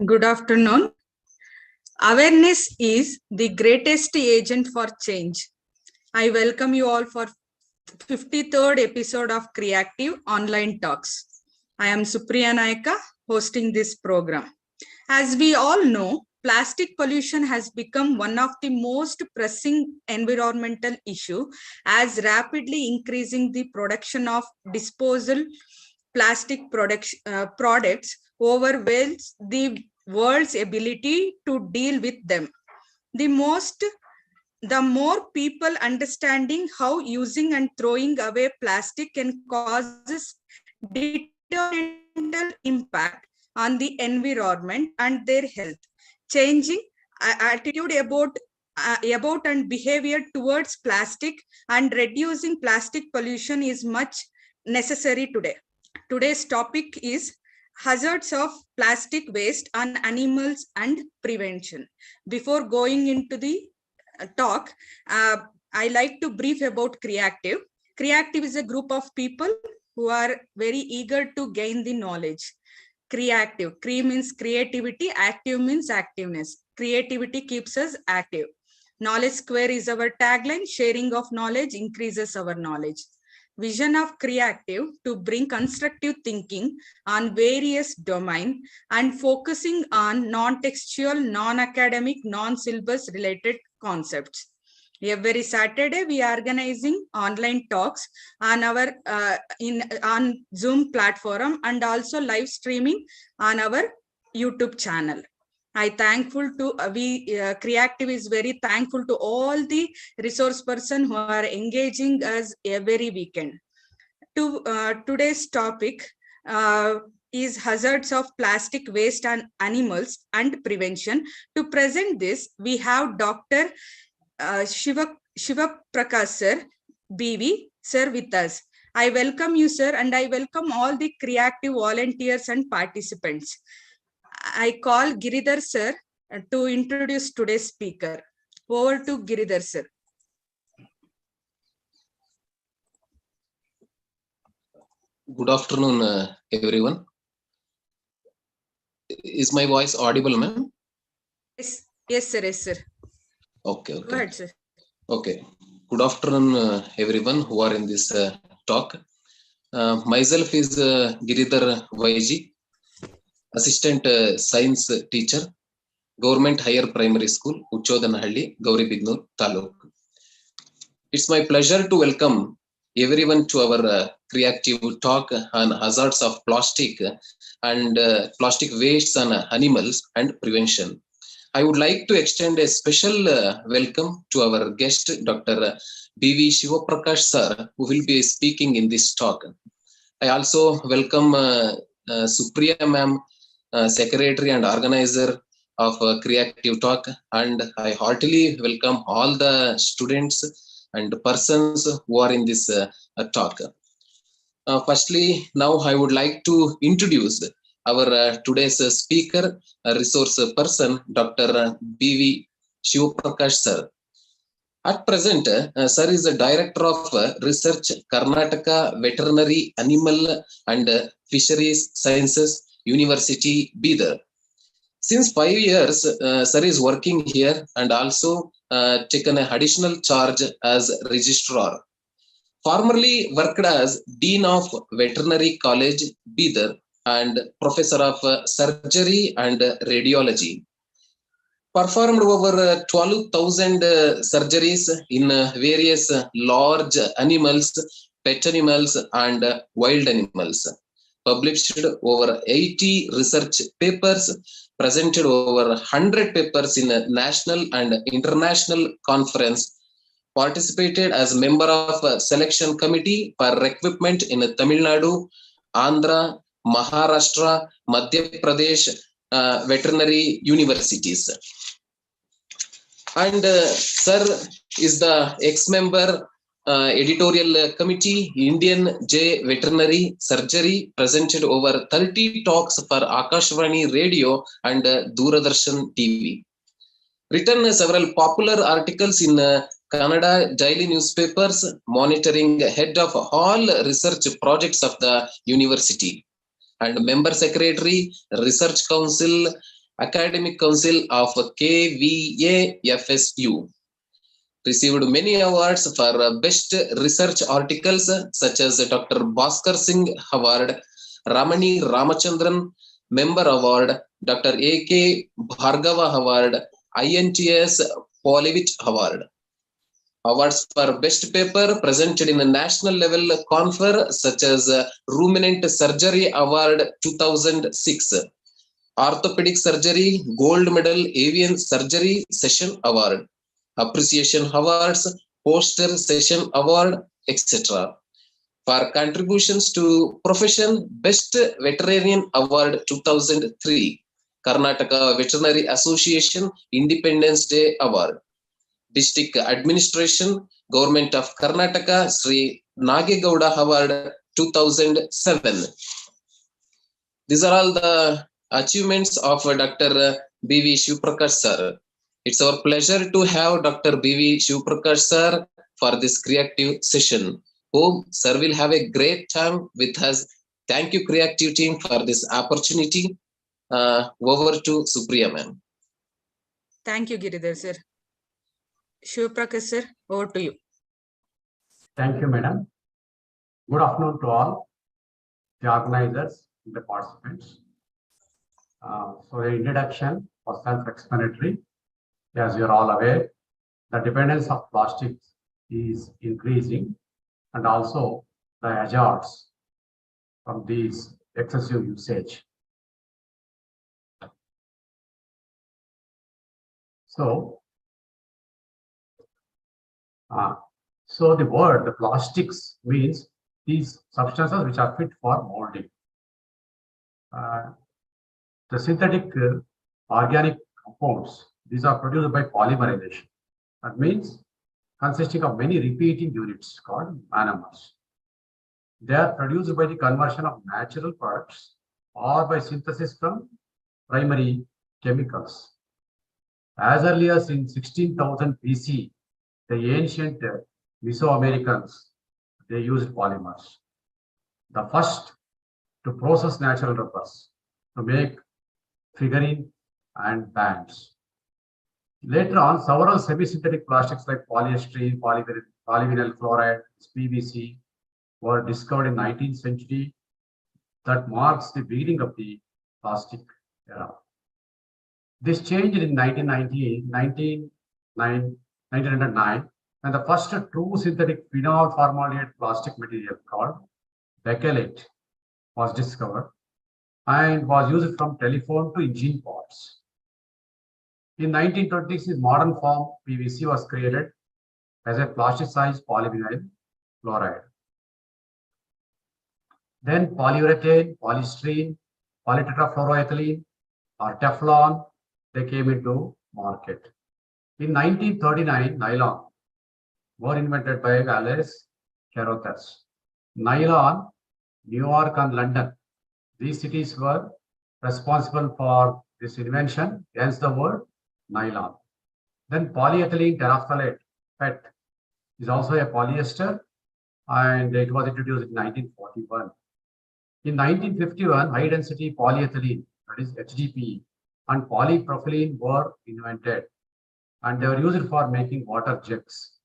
Good afternoon. Awareness is the greatest agent for change. I welcome you all for 53rd episode of Creative Online Talks. I am Supriya Nayaka hosting this program. As we all know, plastic pollution has become one of the most pressing environmental issue as rapidly increasing the production of disposal plastic products overwhelms the world's ability to deal with them. The more people understanding how using and throwing away plastic can causes detrimental impact on the environment and their health. Changing attitude about and behavior towards plastic and reducing plastic pollution is much necessary today. Today's topic is hazards of plastic waste on animals and prevention. Before going into the talk, I like to brief about Creative. Creative is a group of people who are very eager to gain the knowledge. Creative, Cre means creativity, active means activeness. Creativity keeps us active. Knowledge Square is our tagline. Sharing of knowledge increases our knowledge. Vision of Creative to bring constructive thinking on various domains and focusing on non-textual, non-academic, non-syllabus related concepts. Every Saturday, we are organizing online talks on our on Zoom platform and also live streaming on our YouTube channel. I thankful to Creative is very thankful to all the resource person who are engaging us every weekend. Today's topic is hazards of plastic waste on animals and prevention. To present this, we have Dr. Shivaprakash sir, BV sir with us. I welcome you, sir, and I welcome all the Creative volunteers and participants. I call Giridhar sir to introduce today's speaker. Over to Giridhar sir. Good afternoon, everyone. Is my voice audible, ma'am? Yes, sir. Yes, sir. Okay. Go ahead, sir. Okay. Good afternoon, everyone who are in this talk. Myself is Giridhar YG, Assistant Science Teacher, Government Higher Primary School, Uchodanahalli, Gauribignur, Taluk. It's my pleasure to welcome everyone to our Creative talk on hazards of plastic and plastic wastes on animals and prevention. I would like to extend a special welcome to our guest, Dr. B.V. Shivaprakash sir, who will be speaking in this talk. I also welcome Supriya ma'am, Secretary and Organizer of Creative Talk, and I heartily welcome all the students and persons who are in this talk. Firstly, now I would like to introduce our today's speaker, resource person, Dr. B.V. Shivaprakash sir. At present, sir is the Director of Research, Karnataka Veterinary Animal and Fisheries Sciences, University, Bidar. Since 5 years, sir is working here and also taken an additional charge as registrar. Formerly worked as Dean of Veterinary College, Bidar, and Professor of Surgery and Radiology. Performed over 12,000 surgeries in various large animals, pet animals, and wild animals. Published over 80 research papers, presented over 100 papers in a national and international conference, participated as member of a selection committee for recruitment in Tamil Nadu, Andhra, Maharashtra, Madhya Pradesh veterinary universities. And sir is the ex-member editorial committee, Indian J Veterinary Surgery, presented over 30 talks for Akashvani Radio and Doordarshan TV. Written several popular articles in Kannada daily newspapers, monitoring head of all research projects of the university, and member secretary, research council, Academic Council of KVAFSU. Received many awards for best research articles such as Dr. Bhaskar Singh Award, Ramani Ramachandran Member Award, Dr. A.K. Bhargava Award, INTS Polivich Award. Awards for best paper presented in a national level confer such as Ruminant Surgery Award 2006, Orthopedic Surgery Gold Medal Avian Surgery Session Award, Appreciation Awards, Poster Session Award, etc. For contributions to profession, Best Veterinarian Award 2003, Karnataka Veterinary Association Independence Day Award, District Administration, Government of Karnataka, Sri Nagegowda Award 2007. These are all the achievements of Dr. B.V. Shivaprakash sir. It's our pleasure to have Dr. B.V. Shivaprakash sir for this creative session. Hope sir will have a great time with us. Thank you, creative team, for this opportunity. Over to Supriya ma'am. Thank you, Giridhar sir. Shivaprakash sir, over to you. Thank you, madam. Good afternoon to all the organizers, the participants. So the introduction was self-explanatory. As you are all aware, the dependence of plastics is increasing, and also the hazards from these excessive usage. So the word, the plastics, means these substances which are fit for molding. The synthetic organic compounds, these are produced by polymerization. That means consisting of many repeating units called monomers. They are produced by the conversion of natural products or by synthesis from primary chemicals. As early as in 16,000 BC, the ancient Mesoamericans, they used polymers. The first to process natural rubbers to make figurine and bands. Later on, several semi-synthetic plastics like polyester, polyvinyl chloride, PVC were discovered in 19th century. That marks the beginning of the plastic era. This changed in 1909, and the first true synthetic phenol formaldehyde plastic material called bakelite was discovered and was used from telephone to engine parts. In 1920s, the modern form PVC was created as a plasticized polyvinyl chloride. Then polyurethane, polystyrene, polytetrafluoroethylene, or Teflon, they came into market. In 1939, nylon were invented by Alois Carruthers. Nylon, New York and London, these cities were responsible for this invention, hence the word nylon. Then polyethylene terephthalate, PET, is also a polyester, and it was introduced in 1941. In 1951, high-density polyethylene, that is HDPE, and polypropylene were invented, and they were used for making water jugs.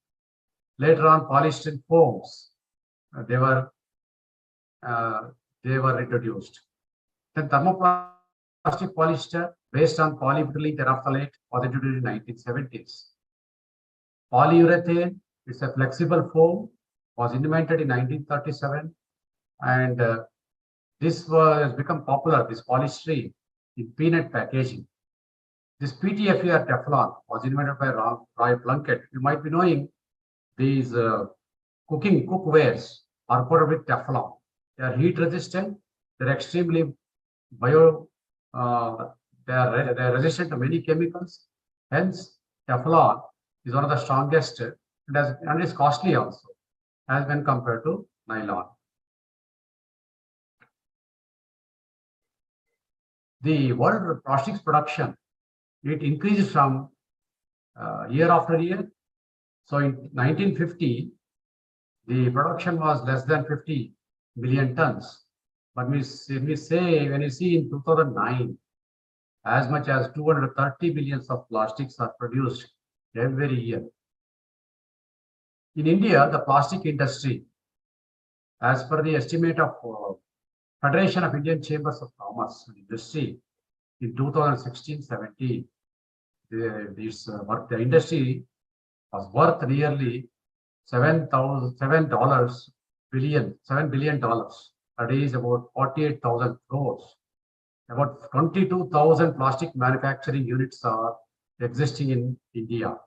Later on, polystyrene foams, they were introduced. Then thermoplastic polyester based on polypropylene terephthalate was introduced in 1970s. Polyurethane is a flexible foam, was invented in 1937, and this has become popular, this polystyrene, in peanut packaging. This PTFE or Teflon was invented by Roy Plunkett. You might be knowing these cookwares are coated with Teflon. They are heat resistant. They're extremely they are resistant to many chemicals. Hence, Teflon is one of the strongest and is costly also as when compared to nylon. The world plastics production, it increases from year after year. So in 1950, the production was less than 50 million tons. But when you see in 2009, as much as 230 billions of plastics are produced every year. In India, the plastic industry, as per the estimate of Federation of Indian Chambers of Commerce and Industry in 2016-17, the industry was worth nearly $7 billion. That is about 48,000 crores. About 22,000 plastic manufacturing units are existing in India.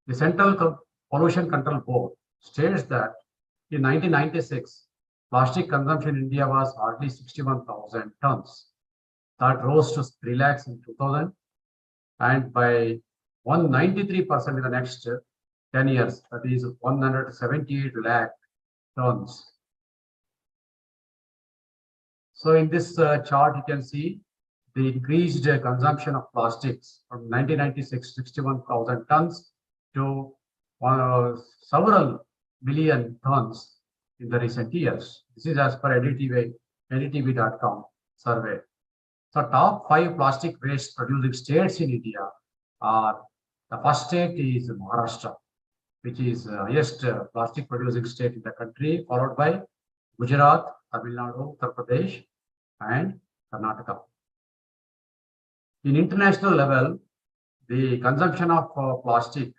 The Central Pollution Control Board states that in 1996, plastic consumption in India was hardly 61,000 tons. That rose to 3 lakhs in 2000, and by 193% in the next 10 years, that is 178 lakh tons. So in this chart, you can see the increased consumption of plastics from 1996, 61,000 tons to several billion tons in the recent years. This is as per NDTV.com survey. So top 5 plastic waste producing states in India are, the first state is Maharashtra, which is the highest plastic producing state in the country, followed by Gujarat, Tamil Nadu, Uttar Pradesh, and Karnataka. In international level, the consumption of plastic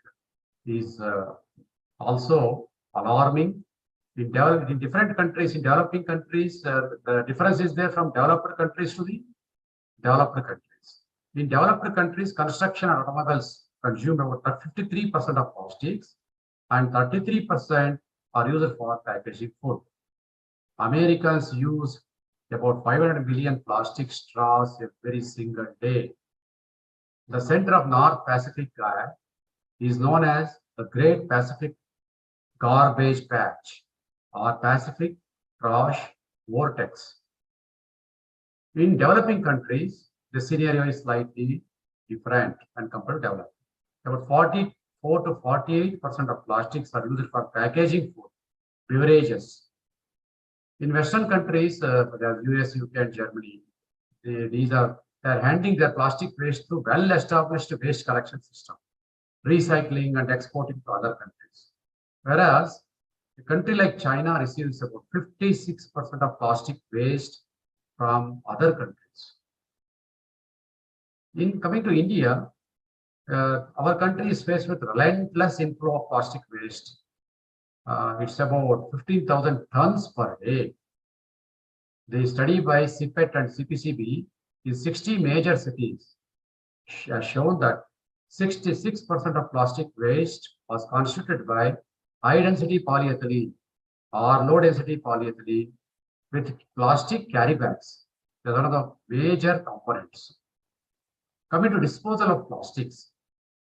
is also alarming. In different countries, in developing countries, the difference is there from developed countries to the developed countries. In developed countries, construction and automobiles consume about 53% of plastics, and 33% are used for packaging food. Americans use about 500 billion plastic straws every single day. The center of North Pacific is known as the Great Pacific Garbage Patch or Pacific Trash Vortex. In developing countries, the scenario is slightly different and compared to developing. About 44 to 48% of plastics are used for packaging food, beverages. In Western countries, such as US, UK, and Germany, they are handling their plastic waste through well-established waste collection system, recycling and exporting to other countries. Whereas a country like China receives about 56% of plastic waste from other countries. In coming to India, our country is faced with relentless inflow of plastic waste. It's about 15,000 tons per day. The study by CPET and CPCB in 60 major cities has shown that 66% of plastic waste was constituted by high-density polyethylene or low-density polyethylene with plastic carry bags. These are the major components. Coming to disposal of plastics,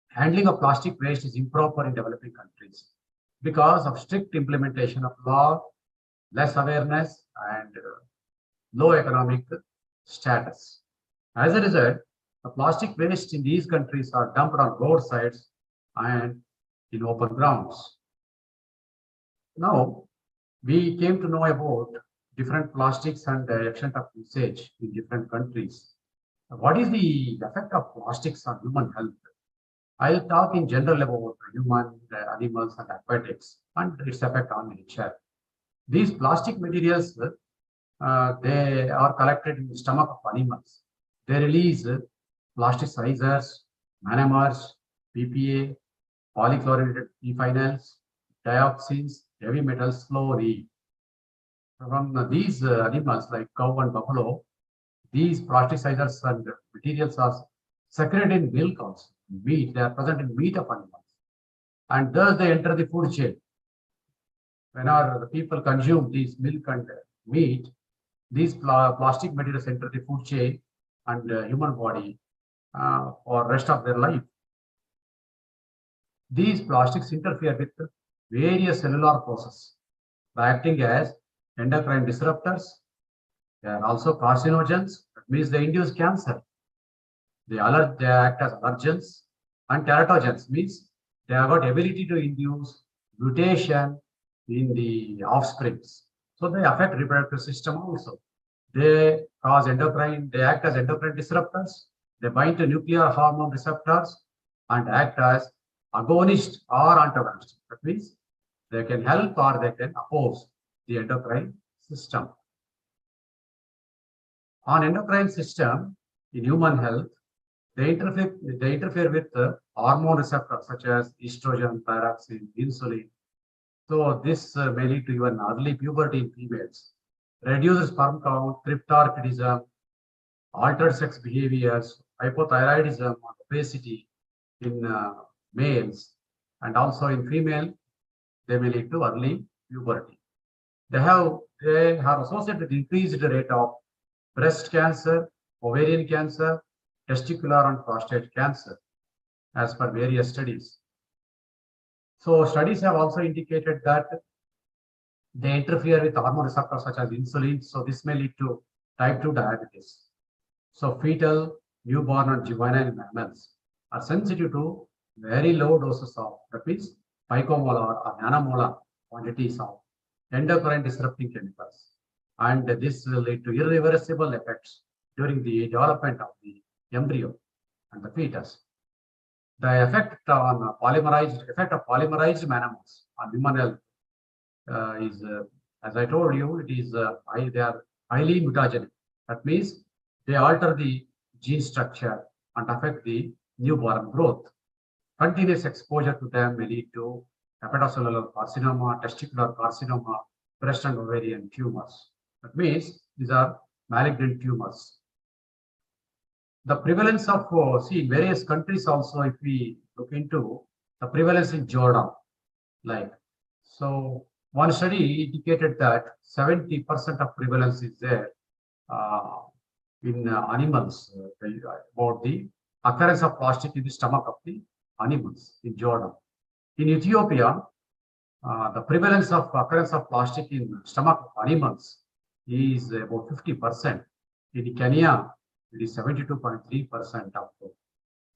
handling of plastic waste is improper in developing countries because of strict implementation of law, less awareness, and low economic status. As a result, the plastic waste in these countries are dumped on roadsides and in open grounds. Now, we came to know about different plastics and the extent of usage in different countries. What is the effect of plastics on human health? I'll talk in general about human, animals, and aquatics, and its effect on nature. These plastic materials, they are collected in the stomach of animals. They release plasticizers, monomers, PPA, polychlorinated biphenyls, dioxins, heavy metals slowly. From these animals like cow and buffalo, these plasticizers and materials are secreted in milk also. Meat, they are present in meat of animals. And thus they enter the food chain. Whenever the people consume these milk and meat, these plastic materials enter the food chain and human body for rest of their life. These plastics interfere with various cellular processes by acting as endocrine disruptors. They are also carcinogens, that means they induce cancer. They act as allergens, and teratogens, means they have got ability to induce mutation in the offsprings. So they affect reproductive system also. They act as endocrine disruptors. They bind to nuclear hormone receptors and act as agonist or antagonist. That means they can help or they can oppose the endocrine system. On endocrine system in human health, they interfere with the hormone receptors such as estrogen, thyroxine, insulin. So this may lead to even early puberty in females, reduces sperm count, cryptorchidism, altered sex behaviors, hypothyroidism, obesity in males, and also in female, they may lead to early puberty. They are associated with increased rate of breast cancer, ovarian cancer, testicular and prostate cancer, as per various studies. So studies have also indicated that they interfere with hormone receptors such as insulin. So this may lead to type 2 diabetes. So fetal, newborn and juvenile mammals are sensitive to very low doses of, that means picomolar or nanomolar quantities of endocrine disrupting chemicals. And this will lead to irreversible effects during the development of the embryo and the fetus. The effect of polymerized monomers on human health is, as I told you, they are highly mutagenic. That means they alter the gene structure and affect the newborn growth. Continuous exposure to them may lead to hepatocellular carcinoma, testicular carcinoma, breast and ovarian tumors. That means these are malignant tumors. The prevalence of, in various countries also, if we look into the prevalence in Jordan, so one study indicated that 70% of prevalence is there in animals, about the occurrence of plastic in the stomach of the animals in Jordan. In Ethiopia, the prevalence of occurrence of plastic in stomach of animals is about 50%. In Kenya, it is 72.3% of.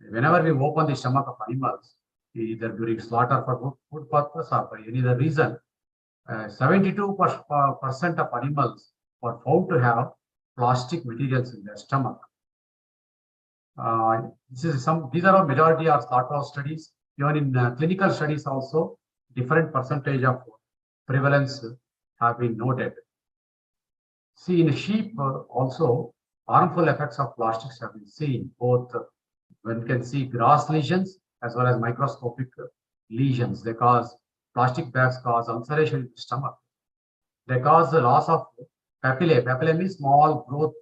Whenever we open the stomach of animals, either during slaughter for food purpose or for any other reason, 72% of animals were found to have plastic materials in their stomach. These are all majority are slaughterhouse studies. Even in clinical studies also, different percentage of prevalence have been noted. See, in sheep also, harmful effects of plastics have been seen. Both one can see gross lesions as well as microscopic lesions. They cause plastic bags cause ulceration in the stomach. They cause the loss of papillae. Papillae means small growth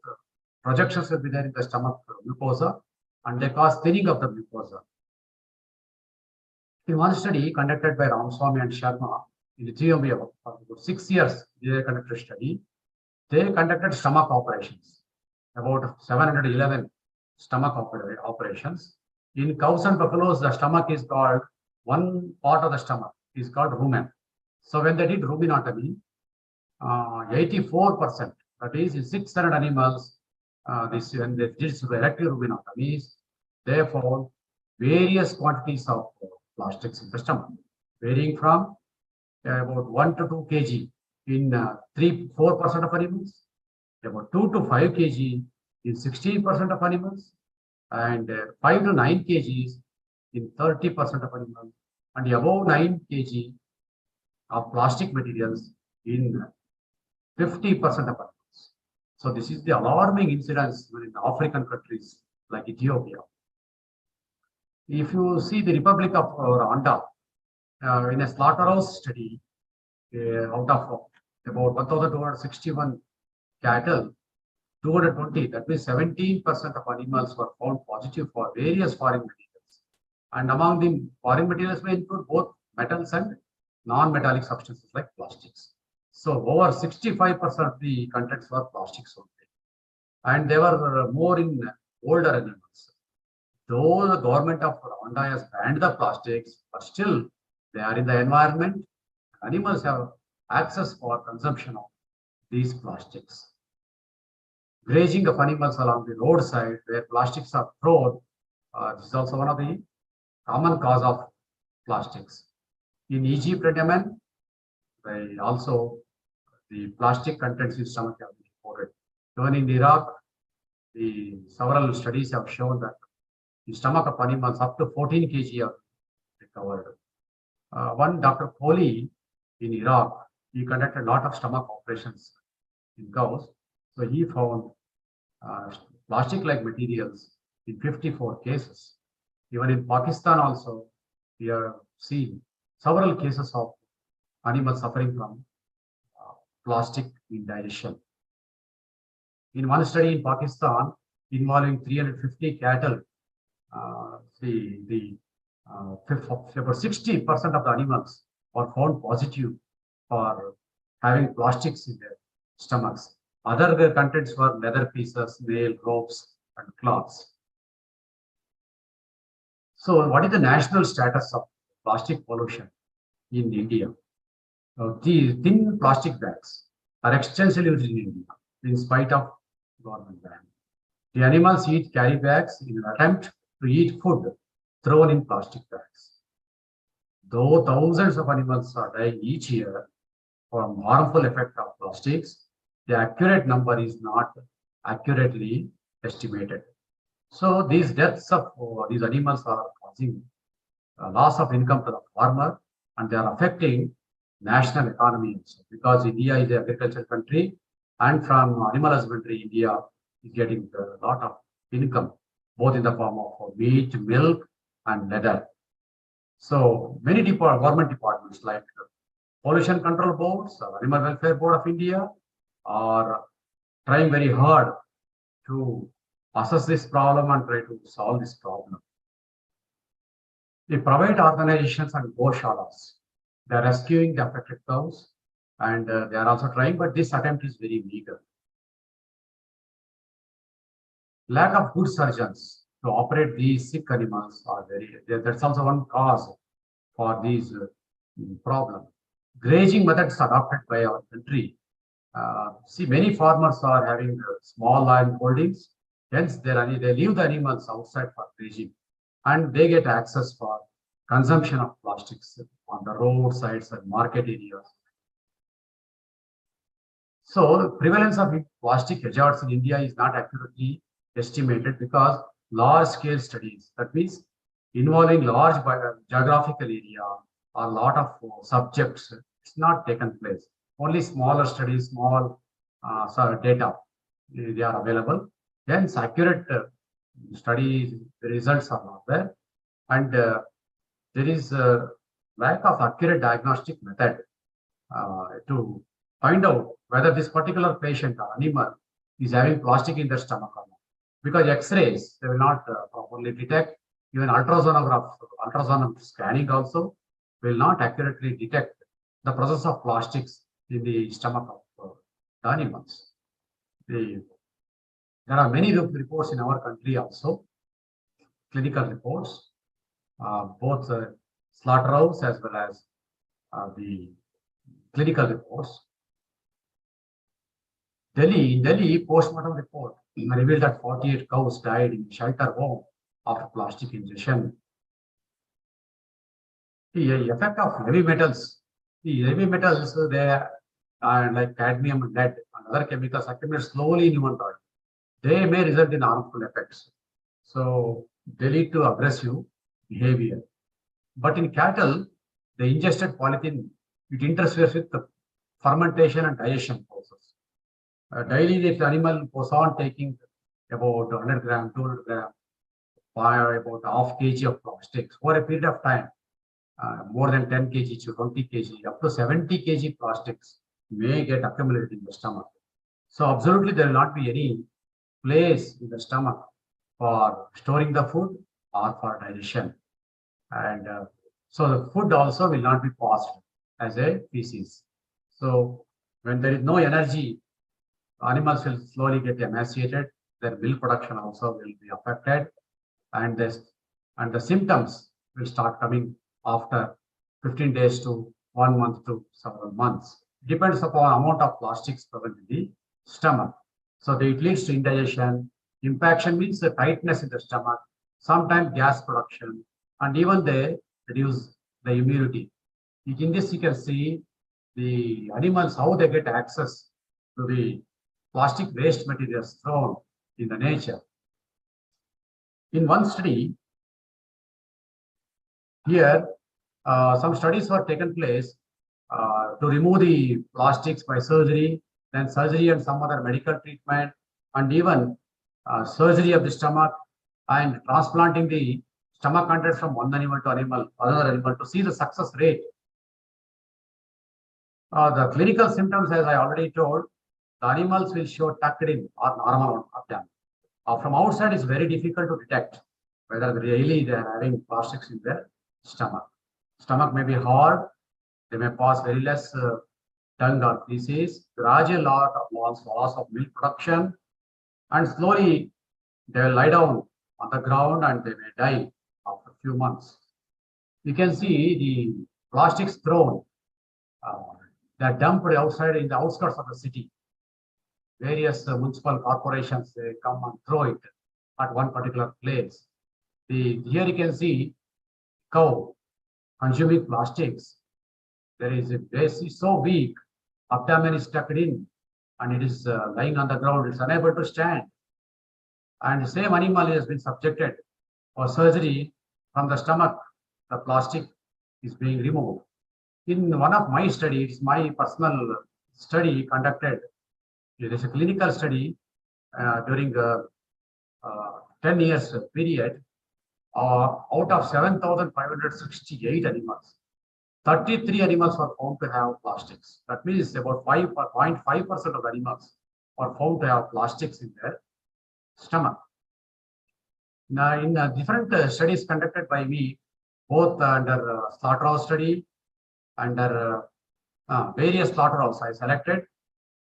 projections will be there in the stomach mucosa, and they cause thinning of the mucosa. In one study conducted by Ramaswamy and Sharma in Ethiopia for 6 years, they conducted a study. They conducted stomach operations, about 711 stomach operations. In cows and buffaloes, the stomach is called, one part of the stomach is called rumen. So when they did ruminotomy, 84%, that is in 600 animals, when they did selective ruminotomies, they found various quantities of plastics in the stomach, varying from about 1 to 2 kg in 3-4% of animals, about 2 to 5 kg in 16% of animals, and 5 to 9 kgs in 30% of animals, and above 9 kg of plastic materials in 50% of animals. So this is the alarming incidence in African countries like Ethiopia. If you see the Republic of Rwanda, in a slaughterhouse study, out of about 1,261 cattle, 220, that means 17% of animals were found positive for various foreign materials. And among the foreign materials may include both metals and non-metallic substances like plastics. So over 65% of the contents were plastics only. And they were more in older animals. Though the government of Rwanda has banned the plastics, but still they are in the environment. Animals have access for consumption of these plastics. Grazing of animals along the roadside where plastics are thrown, this is also one of the common cause of plastics. In Egypt and Yemen, also the plastic contents in stomach have been reported. Even in Iraq, Several studies have shown that the stomach of animals up to 14 kg are recovered. One Dr. Kohli in Iraq, he conducted a lot of stomach operations in cows. So he found plastic-like materials in 54 cases. Even in Pakistan also, we have seen several cases of animals suffering from plastic indigestion. In one study in Pakistan involving 350 cattle, about 60% of the animals were found positive for having plastics in their stomachs. Other contents were leather pieces, nail, ropes, and cloths. So, what is the national status of plastic pollution in India? These thin plastic bags are extensively used in India in spite of government ban. The animals eat carry bags in an attempt to eat food thrown in plastic bags. Though thousands of animals are dying each year from harmful effect of plastics, the accurate number is not accurately estimated. So these deaths of these animals are causing a loss of income to the farmer, and they are affecting national economy also, because India is an agricultural country, and from animal husbandry, India is getting a lot of income, both in the form of meat, milk, and leather. So many government departments like Pollution Control Boards, Animal Welfare Board of India are trying very hard to assess this problem and try to solve this problem. The private organizations and goshalas, they are rescuing the affected cows, and they are also trying, but this attempt is very meager. Lack of good surgeons to operate these sick animals are that's also one cause for these problem. Grazing methods adopted by our country. See, many farmers are having small land holdings, hence they leave the animals outside for grazing, and they get access for consumption of plastics on the roadsides and market areas. So the prevalence of plastic hazards in India is not accurately estimated because large-scale studies, that means involving large geographical area or lot of subjects, it's not taken place. Only smaller studies, small data, they are available. Hence, accurate study results are not there, and there is a lack of accurate diagnostic method to find out whether this particular patient or animal is having plastic in their stomach or not. Because X-rays, they will not properly detect. Even ultrasound scanning also will not accurately detect the presence of plastics in the stomach of the animals. There are many reports in our country also, clinical reports, both slaughterhouse as well as the clinical reports. In Delhi, postmortem report revealed that 48 cows died in shelter home after plastic ingestion. The effect of heavy metals. The heavy metals, they are like cadmium, lead, and other chemicals accumulate slowly in human body. They may result in harmful effects. So they lead to aggressive behavior. But in cattle, the ingested polythene, it interferes with the fermentation and digestion process. Daily, the animal goes on taking about 100 gram, 200 gram, about half kg of plastics for a period of time. More than 10 kg to 20 kg, up to 70 kg plastics may get accumulated in the stomach. So absolutely there will not be any place in the stomach for storing the food or for digestion. And so the food also will not be passed as a feces. So when there is no energy, animals will slowly get emaciated. Their milk production also will be affected, and the symptoms will start coming after 15 days to 1 month to several months. Depends upon amount of plastics present in the stomach. So it leads to indigestion. Impaction means the tightness in the stomach, sometimes gas production, and even they reduce the immunity. In this, you can see the animals, how they get access to the plastic waste materials thrown in the nature. In one study, here, some studies were taken place to remove the plastics by surgery, then surgery and some other medical treatment, and even surgery of the stomach and transplanting the stomach contents from one animal to another animal to see the success rate. The clinical symptoms, as I already told, the animals will show tucked in or normal abdomen. From outside, it's very difficult to detect whether really they are having plastics in their stomach. Stomach may be hard, they may pass very less tongue or feces, gradual loss of milk production, and slowly they will lie down on the ground and they may die after a few months. You can see the plastics thrown, they are dumped outside in the outskirts of the city. Various municipal corporations, they come and throw it at one particular place. Here you can see cow consuming plastics. There is a base is so weak, abdomen is tucked in, and it is lying on the ground. It's unable to stand. And the same animal has been subjected for surgery from the stomach. The plastic is being removed. In one of my studies, my personal study conducted, it is a clinical study during the 10 years period. Out of 7,568 animals, 33 animals were found to have plastics. That means about 5.5% of animals are found to have plastics in their stomach. Now, in different studies conducted by me, both under slaughterhouse study, under various slaughterhouse I selected.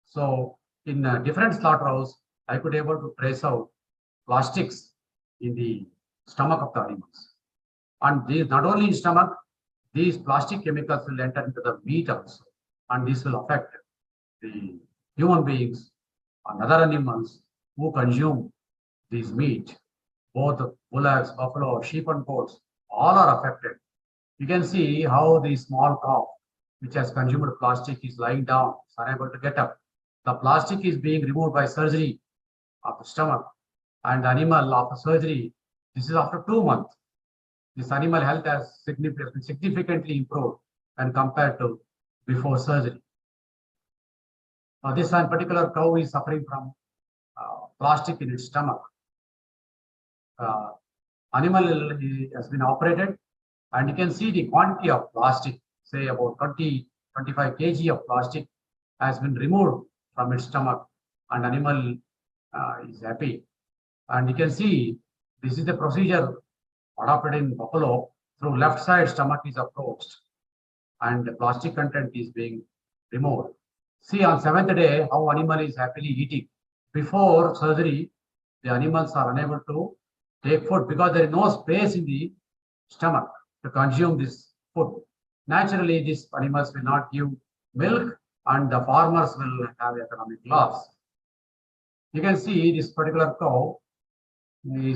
So in different slaughterhouse, I could able to trace out plastics in the stomach of the animals. And these not only in stomach, these plastic chemicals will enter into the meat also, and this will affect the human beings and other animals who consume this meat. Both bullocks, buffalo, sheep and goats, all are affected. You can see how the small cow, which has consumed plastic, is lying down, is unable to get up. The plastic is being removed by surgery of the stomach, and the animal after surgery, this is after 2 months. This animal health has significantly improved when compared to before surgery. This particular cow is suffering from plastic in its stomach. Animal has been operated, and you can see the quantity of plastic, say about 25 kg of plastic has been removed from its stomach, and animal is happy. And you can see this is the procedure adopted in buffalo. Through left side stomach is approached and the plastic content is being removed. See on 7th day how animal is happily eating. Before surgery, the animals are unable to take food because there is no space in the stomach to consume this food. Naturally, these animals will not give milk and the farmers will have economic loss. You can see this particular cow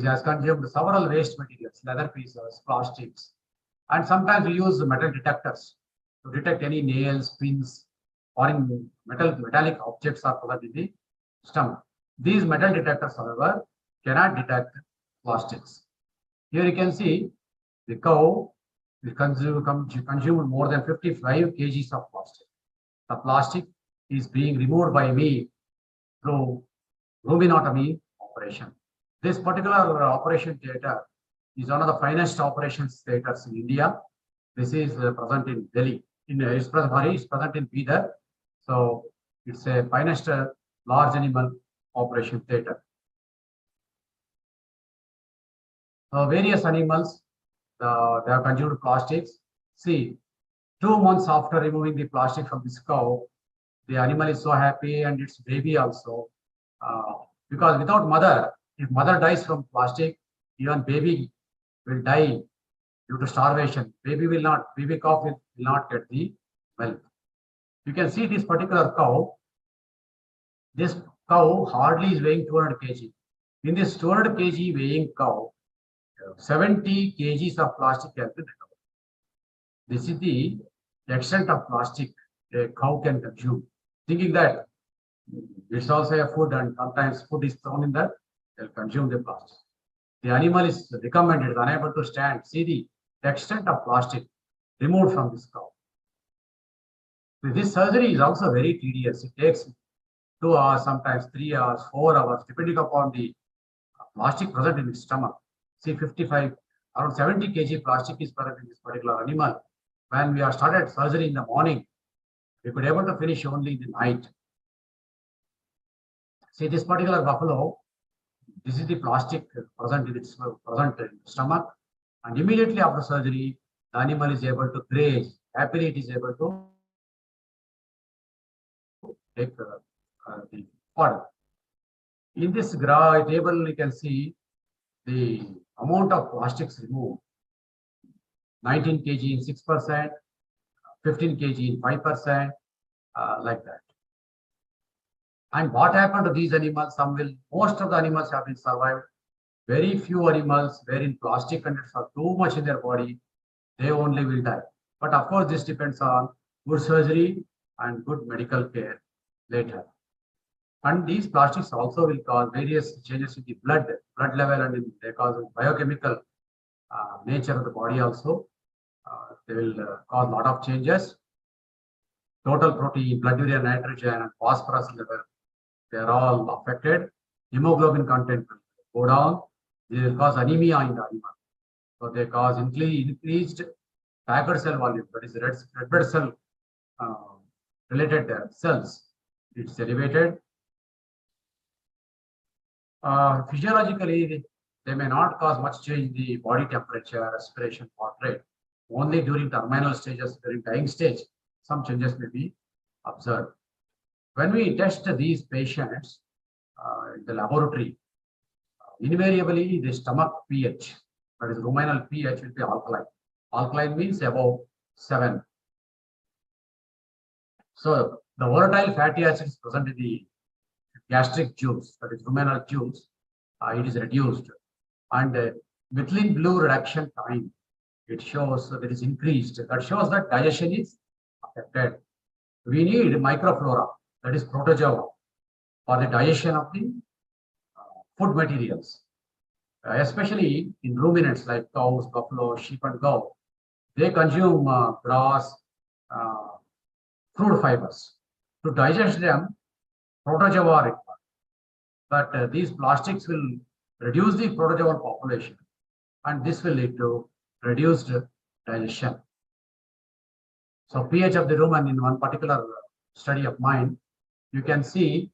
has consumed several waste materials, leather pieces, plastics, and sometimes we use metal detectors to detect any nails, pins, or in metallic objects are present in the stomach. These metal detectors, however, cannot detect plastics. Here you can see the cow consumed more than 55 kgs of plastic. The plastic is being removed by me through ruminotomy operation. This particular operation theatre is one of the finest operations theatres in India. This is present in Delhi. It's present in Bidar. So it's a finest large animal operation theatre. Various animals, they have consumed plastics. See, 2 months after removing the plastic from this cow, the animal is so happy and its baby also. Because without mother, if mother dies from plastic, even baby will die due to starvation. Baby calf will not get the milk. You can see this particular cow. This cow hardly is weighing 200 kg. In this 200 kg weighing cow, 70 kgs of plastic has been recovered. This is the extent of plastic a cow can consume. Thinking that it's also a food and sometimes food is thrown in the they'll consume the plastic. The animal is recommended, is unable to stand. See the extent of plastic removed from this cow. This surgery is also very tedious. It takes 2 hours, sometimes 3 hours, 4 hours, depending upon the plastic present in its stomach. See, 55, around 70 kg plastic is present in this particular animal. When we are started surgery in the morning, we could able to finish only in the night. See, this particular buffalo, this is the plastic present in its stomach, and immediately after surgery, the animal is able to graze. Happily, it is able to take the fodder. In this table, you can see the amount of plastics removed. 19 kg in 6%, 15 kg in 5%, like that. And what happened to these animals? Most of the animals have been survived. Very few animals wherein plastic contents are too much in their body, they only will die. But of course, this depends on good surgery and good medical care later. And these plastics also will cause various changes in the blood level, and they cause biochemical nature of the body also. They will cause a lot of changes. Total protein, blood urea nitrogen, and phosphorus level, they are all affected. Hemoglobin content will go down. They will cause anemia in the animal. So they cause increased packed cell volume, that is red blood cell related cells. It's elevated. Physiologically, they may not cause much change in the body temperature, respiration, heart rate. Only during terminal stages, during dying stage, some changes may be observed. When we test these patients in the laboratory, invariably the stomach pH, that is ruminal pH, will be alkaline. Alkaline means above 7. So the volatile fatty acids present in the gastric juice, that is ruminal juice, it is reduced. And methylene blue reduction time, it shows that it is increased. That shows that digestion is affected. We need microflora, that is protozoa, for the digestion of the food materials, especially in ruminants like cows, buffalo, sheep, and goat. They consume grass, fruit fibers. To digest them, protozoa are required. But these plastics will reduce the protozoal population, and this will lead to reduced digestion. So pH of the rumen in one particular study of mine, you can see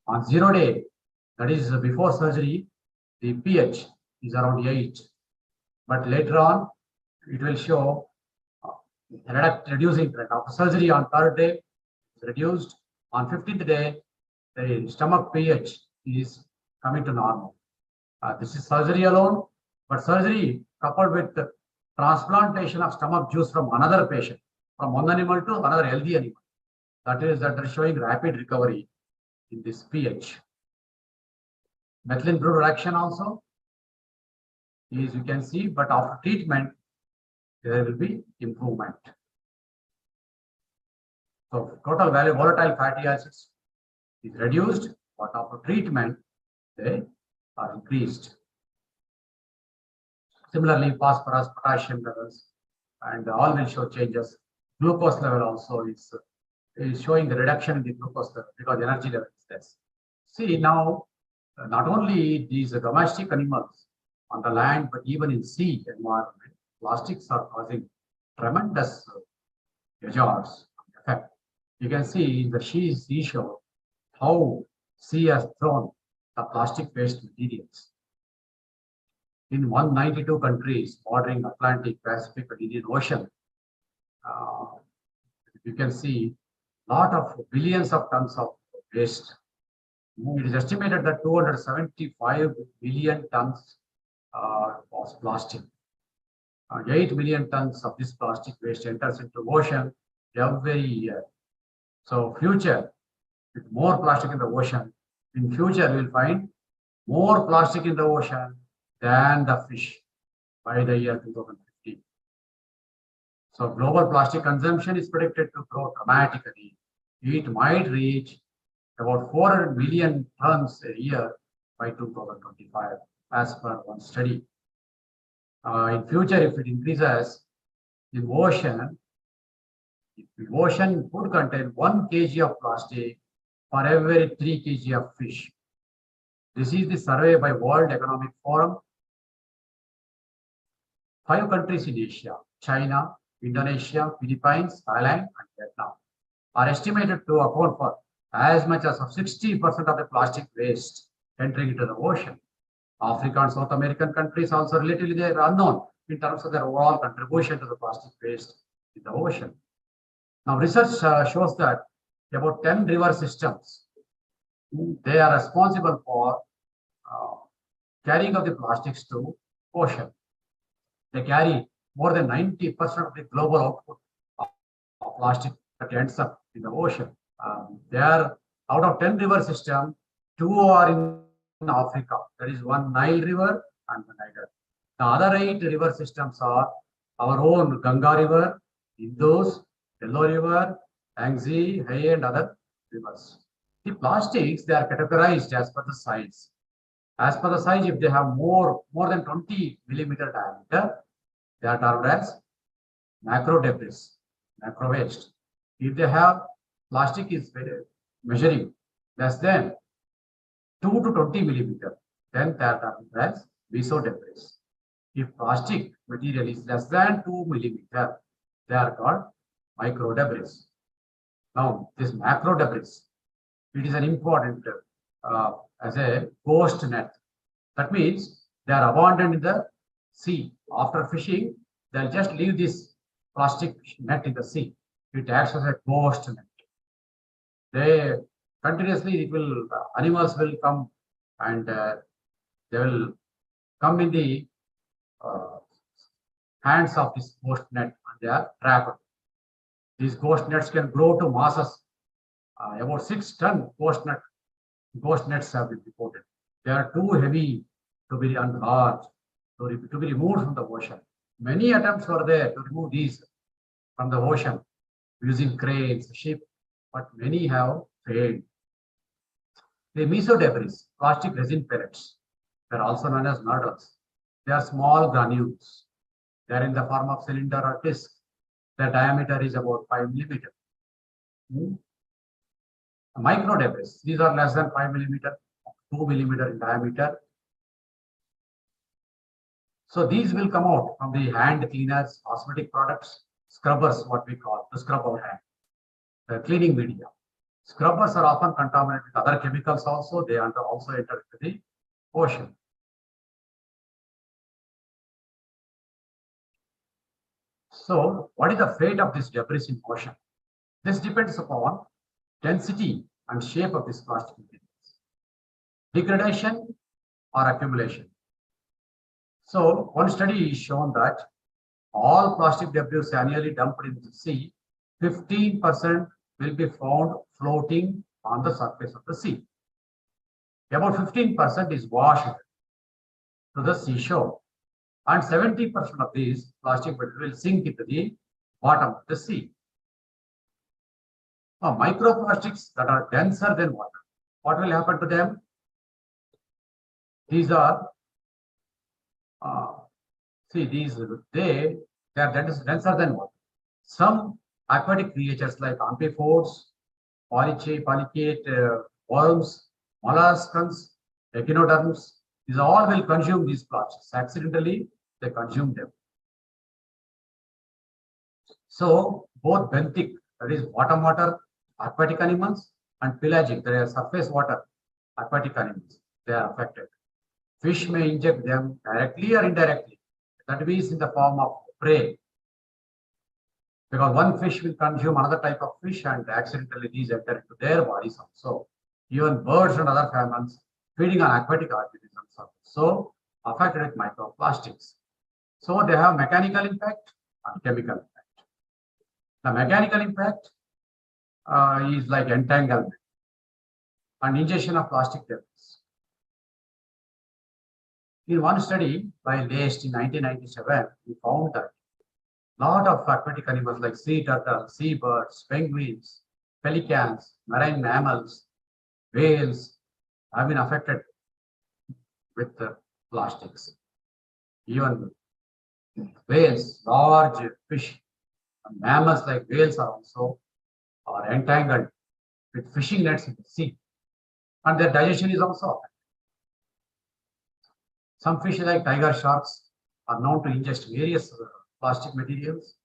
on 0 day, that is before surgery, the pH is around 8. But later on, it will show reducing trend. After surgery on 3rd day, it's reduced. On 15th day, the stomach pH is coming to normal. This is surgery alone, but surgery coupled with the transplantation of stomach juice from another patient, from one animal to another healthy animal. That is showing rapid recovery in this pH. Methylene blue reduction also is, you can see, but after treatment, there will be improvement. So total value volatile fatty acids is reduced, but after treatment, they are increased. Similarly, phosphorus, potassium levels, and all will show changes. Glucose level also is showing the reduction in the glucose level because energy level is less. See now, not only these domestic animals on the land, but even in sea environment, plastics are causing tremendous hazards effect. You can see in the seashore how sea has thrown the plastic waste materials. In 192 countries bordering Atlantic, Pacific, and Indian Ocean, you can see a lot of billions of tons of waste. It is estimated that 275 billion tons was plastic. 8 million tons of this plastic waste enters into ocean every year. So future, with more plastic in the ocean, in future we'll find more plastic in the ocean than the fish by the year 2050. So global plastic consumption is predicted to grow dramatically. It might reach about 400 million tons a year by 2025, as per one study. In future, if it increases, the ocean would contain 1 kg of plastic for every 3 kg of fish. This is the survey by World Economic Forum. 5 countries in Asia, China, Indonesia, Philippines, Thailand, and Vietnam, are estimated to account for as much as 60% of the plastic waste entering into the ocean. Africa and South American countries also relatively they are unknown in terms of their overall contribution to the plastic waste in the ocean. Now, research shows that about 10 river systems, they are responsible for carrying of the plastics to ocean. They carry more than 90% of the global output of plastic that ends up in the ocean. They are out of 10 river systems, 2 are in Africa. There is one Nile River and the Niger. The other 8 river systems are our own Ganga River, Indus, Yellow River, Yangtze, Hai, and other rivers. The plastics, they are categorized as per the size. As per the size, if they have more than 20 millimeter diameter, they are termed as macro debris, macro waste. If they have plastic is measuring less than 2 to 20 millimeter, then they are termed as meso debris. If plastic material is less than 2 millimeter, they are called micro debris. Now, this macro debris, it is an important as a ghost net. That means they are abandoned in the sea. After fishing, they'll just leave this plastic net in the sea. It acts as a ghost net. They continuously, animals will come and they will come in the hands of this ghost net and they are trapped. These ghost nets can grow to masses. About 6 ton ghost nets have been reported. They are too heavy to be unlarged, to be removed from the ocean. Many attempts were there to remove these from the ocean using cranes, ship, but many have failed. The meso debris, plastic resin pellets, they are also known as nodules. They are small granules. They are in the form of cylinder or disc. Their diameter is about 5 millimeter. Micro debris, these are less than 5 millimeter, 2 millimeter in diameter. So these will come out from the hand cleaners, cosmetic products, scrubbers, what we call to scrub our hand, the cleaning media. Scrubbers are often contaminated with other chemicals also. They also enter into the ocean. So what is the fate of this debris in ocean? This depends upon density and shape of this plastic materials. Degradation or accumulation. So one study is shown that all plastic debris annually dumped into the sea, 15% will be found floating on the surface of the sea. About 15% is washed to the seashore, and 70% of these plastic material will sink into the bottom of the sea. Now, microplastics that are denser than water, what will happen to them? These are they are denser than water. Some aquatic creatures like amphipods, polychaete worms, molluscs, echinoderms, these all will consume these plastics. Accidentally, they consume them. So both benthic, that is bottom water aquatic animals, and pelagic, that is surface water aquatic animals, they are affected. Fish may inject them directly or indirectly. That means in the form of prey. Because one fish will consume another type of fish and accidentally these enter into their bodies also. Even birds and other mammals feeding on aquatic organisms are also affected with microplastics. So they have mechanical impact and chemical impact. The mechanical impact is like entanglement and ingestion of plastic debris. In one study by Laced in 1997, we found that a lot of aquatic animals like sea turtles, seabirds, penguins, pelicans, marine mammals, whales have been affected with plastics. Even whales, large fish, mammals like whales are entangled with fishing nets in the sea, and their digestion is also affected. Some fish like tiger sharks are known to ingest various plastic materials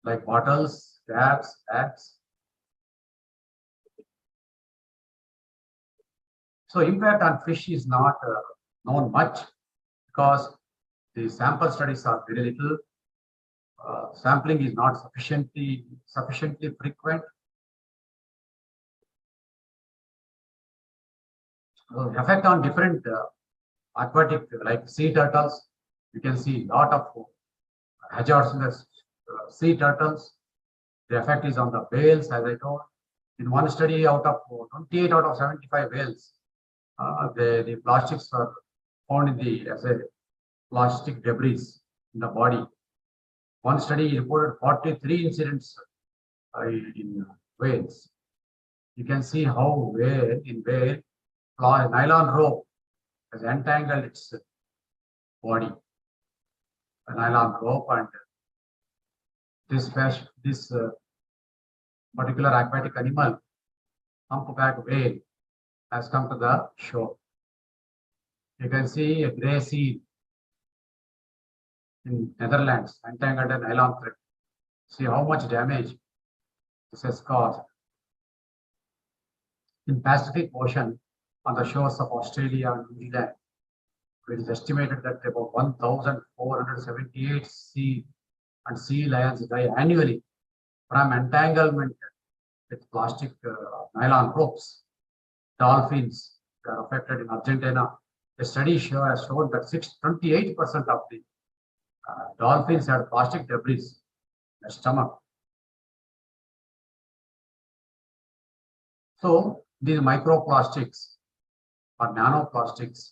like bottles, caps, bags. So impact on fish is not known much because the sample studies are very little. Sampling is not sufficiently frequent. Effect on different aquatic like sea turtles. You can see a lot of hazards in the sea turtles. The effect is on the whales, as I told. In one study, out of 28 out of 75 whales, the plastics were found in the as a plastic debris in the body. One study reported 43 incidents in whales. You can see how in whale nylon rope has entangled its body. A nylon rope, and this particular aquatic animal, humpback whale, has come to the shore. You can see a grey seal in Netherlands entangled a nylon thread. See how much damage this has caused. In Pacific Ocean, on the shores of Australia and New Zealand, it is estimated that about 1,478 sea and sea lions die annually from entanglement with plastic nylon ropes. Dolphins are affected in Argentina. A study has shown that 28% of the dolphins had plastic debris in their stomach. So these microplastics or nanoplastics,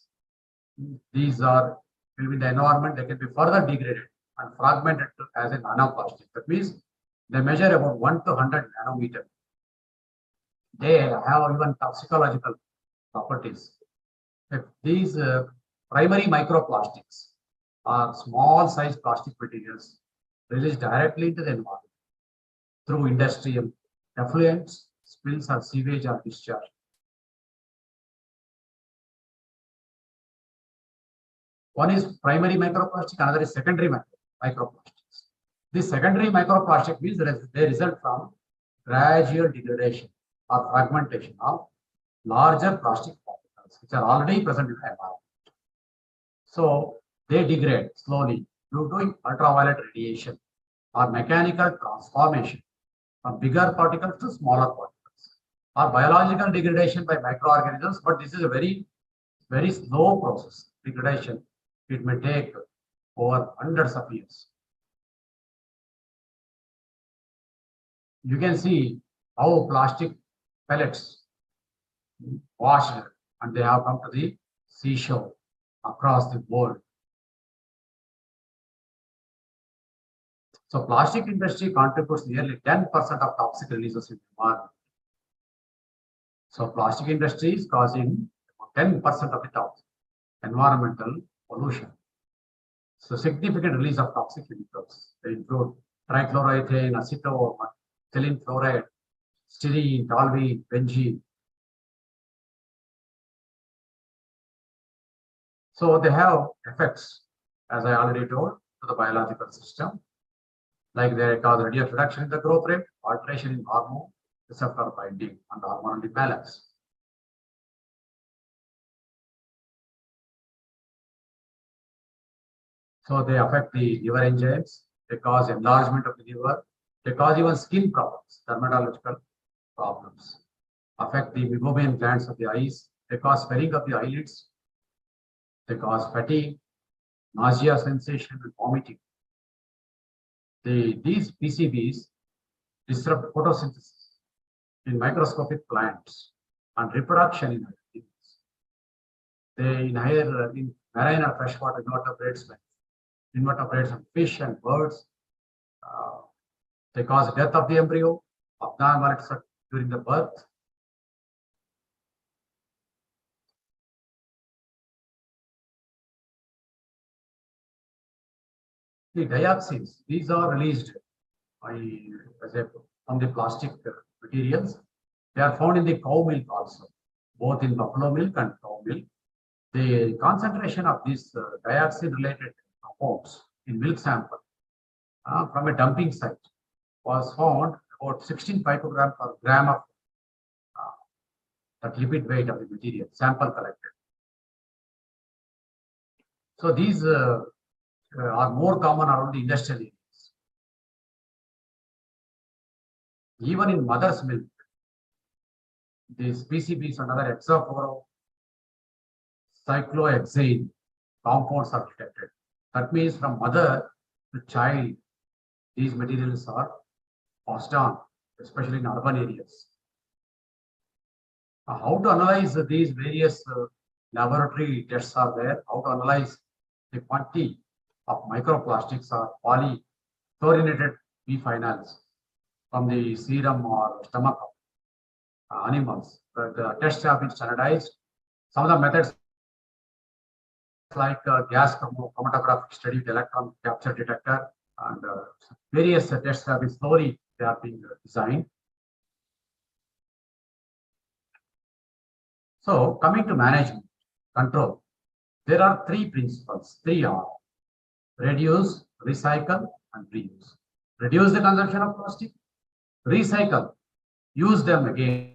these will be in the environment, they can be further degraded and fragmented as a nanoplastic. That means they measure about 1 to 100 nanometer. They have even toxicological properties. If these primary microplastics are small size plastic materials released directly into the environment through industrial effluents, spills, or sewage or discharge. One is primary microplastic, another is secondary microplastics. This secondary microplastic means they result from gradual degradation or fragmentation of larger plastic particles which are already present in the environment. So they degrade slowly due to ultraviolet radiation or mechanical transformation from bigger particles to smaller particles, or biological degradation by microorganisms, but this is a very slow process. Degradation, it may take over hundreds of years. You can see how plastic pellets washed and they have come to the seashore across the world. So plastic industry contributes nearly 10% of toxic releases in the environment. So plastic industry is causing 10% of the toxic environmental pollution. So significant release of toxic chemicals. They include trichloroethane, acetone, methylene fluoride, styrene, toluene, benzene. So they have effects, as I already told, to the biological system. Like they cause reduction in the growth rate, alteration in hormone receptor binding, and hormonal imbalance. So they affect the liver enzymes, they cause enlargement of the liver, they cause even skin problems, dermatological problems, affect the meibomian glands of the eyes, they cause swelling of the eyelids, they cause fatigue, nausea sensation, and vomiting. These PCBs disrupt photosynthesis in microscopic plants and reproduction in animals. They inhale in marine and freshwater invertebrates and fish and birds. They cause death of the embryo, abnormalities during the birth. The dioxins, these are released by, from the plastic materials. They are found in the cow milk also, both in buffalo milk and cow milk. The concentration of these dioxin related compounds in milk sample from a dumping site was found about 16 picogram per gram of that lipid weight of the material sample collected. So these are more common around the industrial areas. Even in mother's milk, these PCBs and other hexafluorocyclohexane compounds are detected. That means from mother to child, these materials are passed on, especially in urban areas. How to analyze these various laboratory tests are there? How to analyze the quantity of microplastics or polychlorinated biphenyls from the serum or stomach of animals? The tests have been standardized. Some of the methods like gas chromatographic study with electron capture detector and various tests have been slowly they are being designed. So coming to management control, there are three principles, 3R: reduce, recycle, and reuse. Reduce the consumption of plastic, recycle, use them again.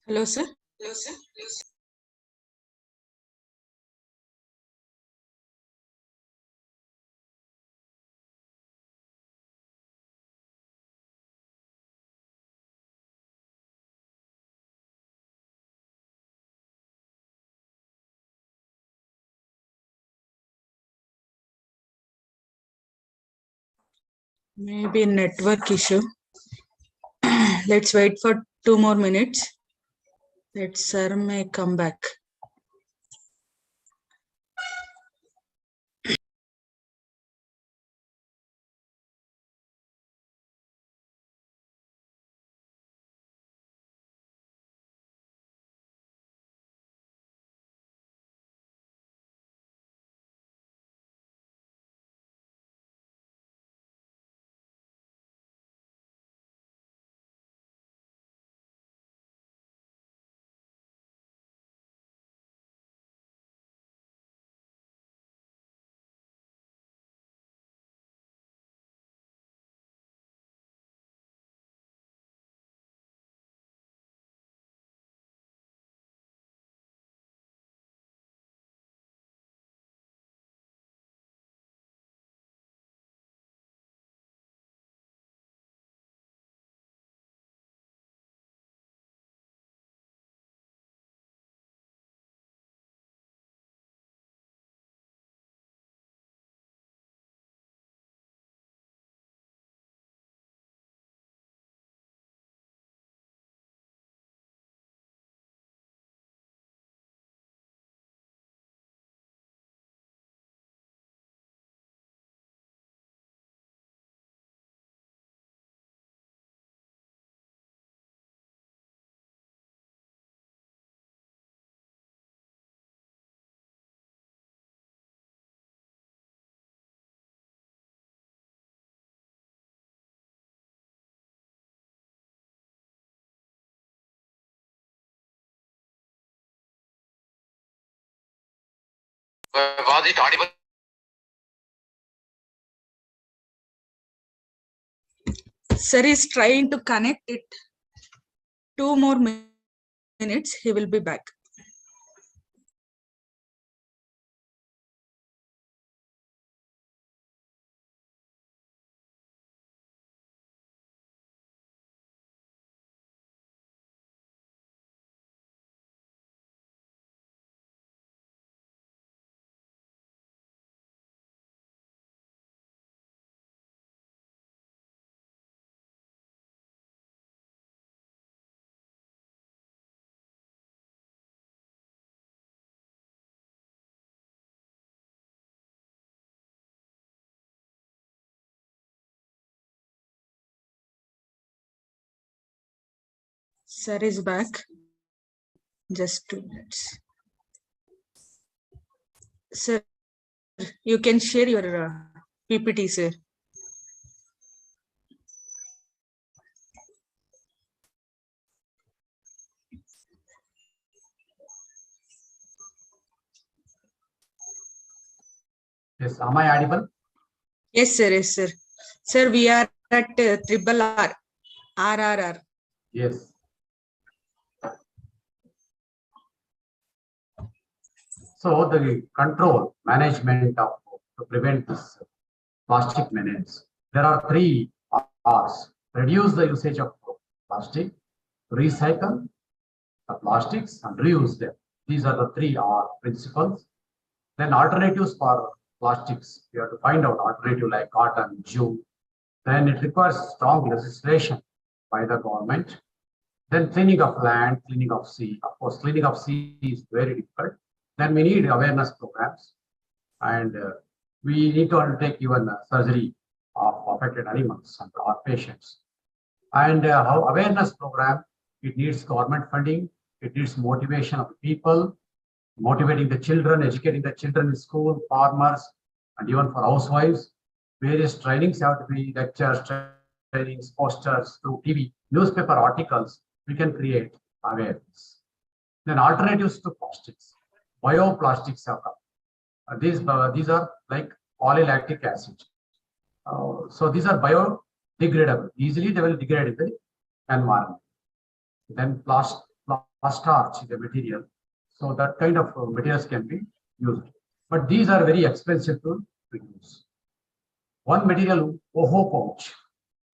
Hello, sir. Maybe network issue. Let's wait for 2 more minutes. That sir may come back. Was it audible? Sir is trying to connect it. 2 more minutes. He will be back. Sir is back. Just 2 minutes. Sir, you can share your PPT, sir. Yes, am I audible? Yes, sir. Yes, sir. Sir, we are at triple R, RRR. Yes. So the control management of to prevent this plastic menace. There are three R's: reduce the usage of plastic, recycle the plastics, and reuse them. These are the three R principles. Then alternatives for plastics. We have to find out alternative like cotton, jute. Then it requires strong legislation by the government. Then cleaning of land, cleaning of sea. Of course, cleaning of sea is very difficult. Then we need awareness programs, and we need to undertake even surgery of affected animals and our patients. And how awareness program, it needs government funding, it needs motivation of people, motivating the children, educating the children in school, farmers, and even for housewives. Various trainings have to be lectures, trainings, posters, through TV, newspaper articles. We can create awareness. Then alternatives to plastics. Bioplastics have come. These are like polylactic acid. So these are biodegradable. Easily they will degrade in the environment. Then starch is a material. So that kind of materials can be used. But these are very expensive to produce. One material, Oho pouch,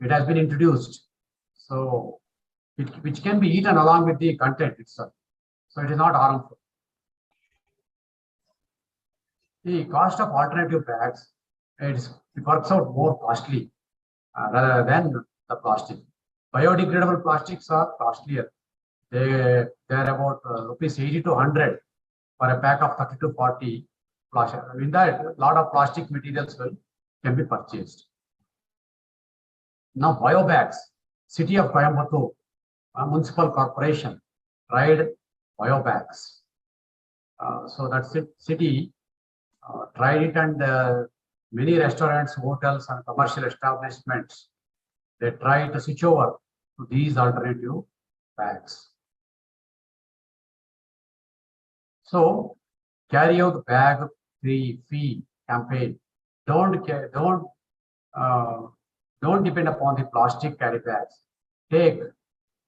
it has been introduced. So which can be eaten along with the content itself. So it is not harmful. The cost of alternative bags, it works out more costly rather than the plastic. Biodegradable plastics are costlier. They're about rupees 80 to 100 for a pack of 30 to 40 plastic. In that, a lot of plastic materials can be purchased. Now, bio bags. City of Coimbatore, municipal corporation, tried bio bags. So that's it. City tried it, and many restaurants, hotels, and commercial establishments, they try to switch over to these alternative bags. So carry out bag-free fee campaign. Don't depend upon the plastic carry bags. Take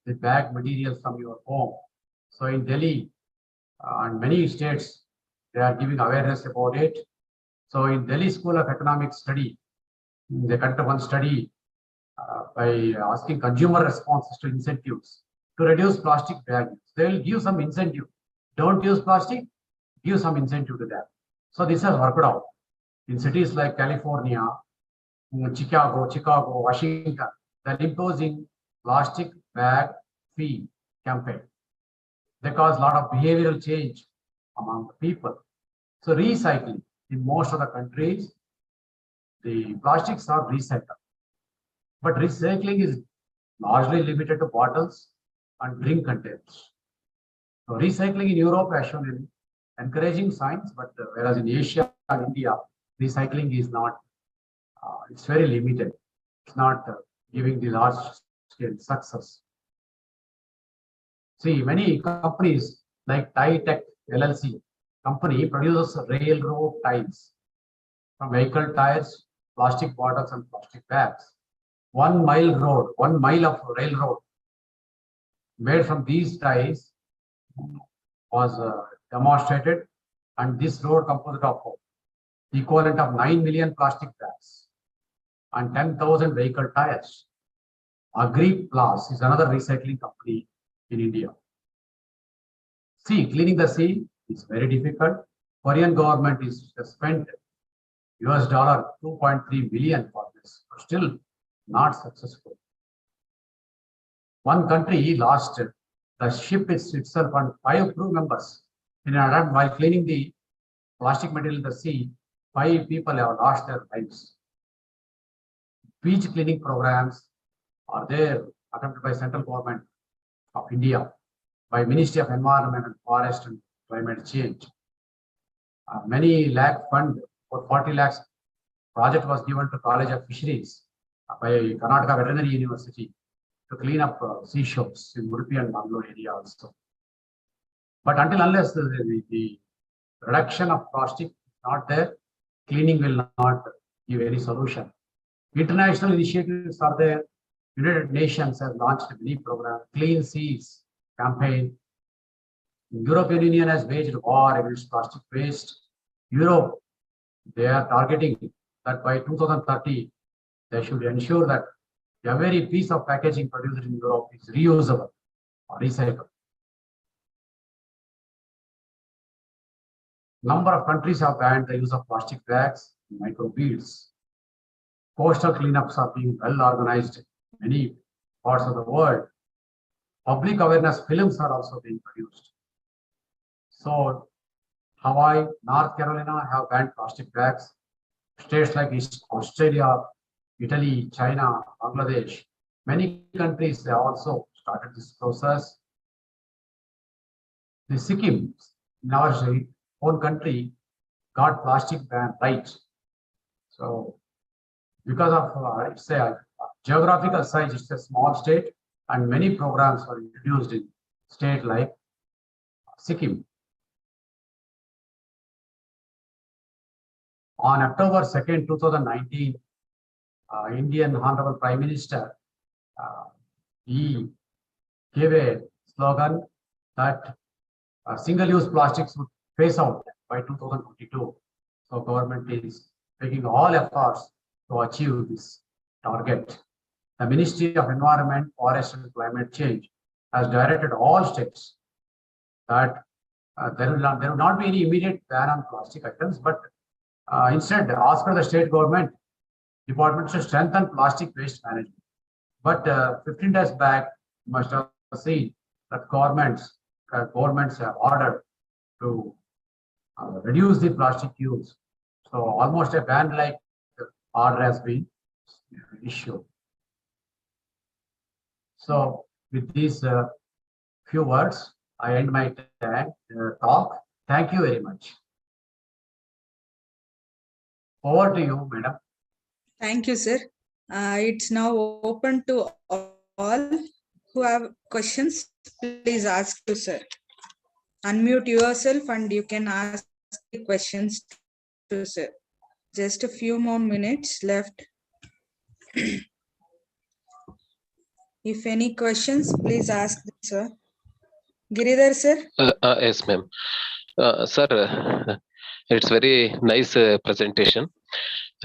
the bag materials from your home. So in Delhi and many states, they are giving awareness about it. So in Delhi School of Economic Study, they conduct one study by asking consumer responses to incentives to reduce plastic bags. They will give some incentive. Don't use plastic, give some incentive to that. So this has worked out. In cities like California, Chicago, Washington, they're imposing plastic bag fee campaign. They cause a lot of behavioral change among the people. So recycling, in most of the countries, the plastics are recycled. But recycling is largely limited to bottles and drink containers. So recycling in Europe has shown an encouraging signs, but whereas in Asia and India, recycling is not, it's very limited. It's not giving the large scale success. See, many companies like Tie Tech LLC company produces railroad ties from vehicle tires, plastic bottles, and plastic bags. 1 mile road, 1 mile of railroad made from these ties was demonstrated, and this road composed of equivalent of 9 million plastic bags and 10,000 vehicle tires. Agri Plus is another recycling company in India. See, cleaning the sea is very difficult. Korean government is spent US dollar 2.3 billion for this, but still not successful. One country lost the ship itself and 5 crew members in an attempt while cleaning the plastic material in the sea. 5 people have lost their lives. Beach cleaning programs are there attempted by central government. of India by Ministry of Environment and Forest and Climate Change. Many lakh fund for 40 lakhs project was given to College of Fisheries by Karnataka Veterinary University to clean up seashores in Udupi and Bangalore area also. But until unless the reduction of plastic is not there, cleaning will not give any solution. International initiatives are there. United Nations has launched a many program, Clean Seas campaign. European Union has waged war against plastic waste. Europe, they are targeting that by 2030, they should ensure that every piece of packaging produced in Europe is reusable or recyclable. Number of countries have banned the use of plastic bags and microbeads. Coastal cleanups are being well organized in many parts of the world. Public awareness films are also being produced. So Hawaii, North Carolina have banned plastic bags. States like Australia, Italy, China, Bangladesh, many countries, they also started this process. The Sikkim, in our own country, got plastic ban right. So because of it's a geographical size, it's a small state, and many programs were introduced in state like Sikkim. On October 2nd, 2019, Indian Honorable Prime Minister, he gave a slogan that single-use plastics would phase out by 2022. So government is taking all efforts to achieve this target. The Ministry of Environment, Forest and Climate Change has directed all states that there will not be any immediate ban on plastic items, but instead ask for the state government departments to strengthen plastic waste management. But 15 days back, you must have seen that governments have ordered to reduce the plastic use. So almost a ban-like order has been issued. So with these few words, I end my talk. Thank you very much. Over to you, madam. Thank you, sir. It's now open to all who have questions. Please ask you, sir. Unmute yourself and you can ask the questions to sir. Just a few more minutes left. If any questions, please ask them, sir. Giridhar, sir? Yes, ma'am. Sir, it's very nice presentation.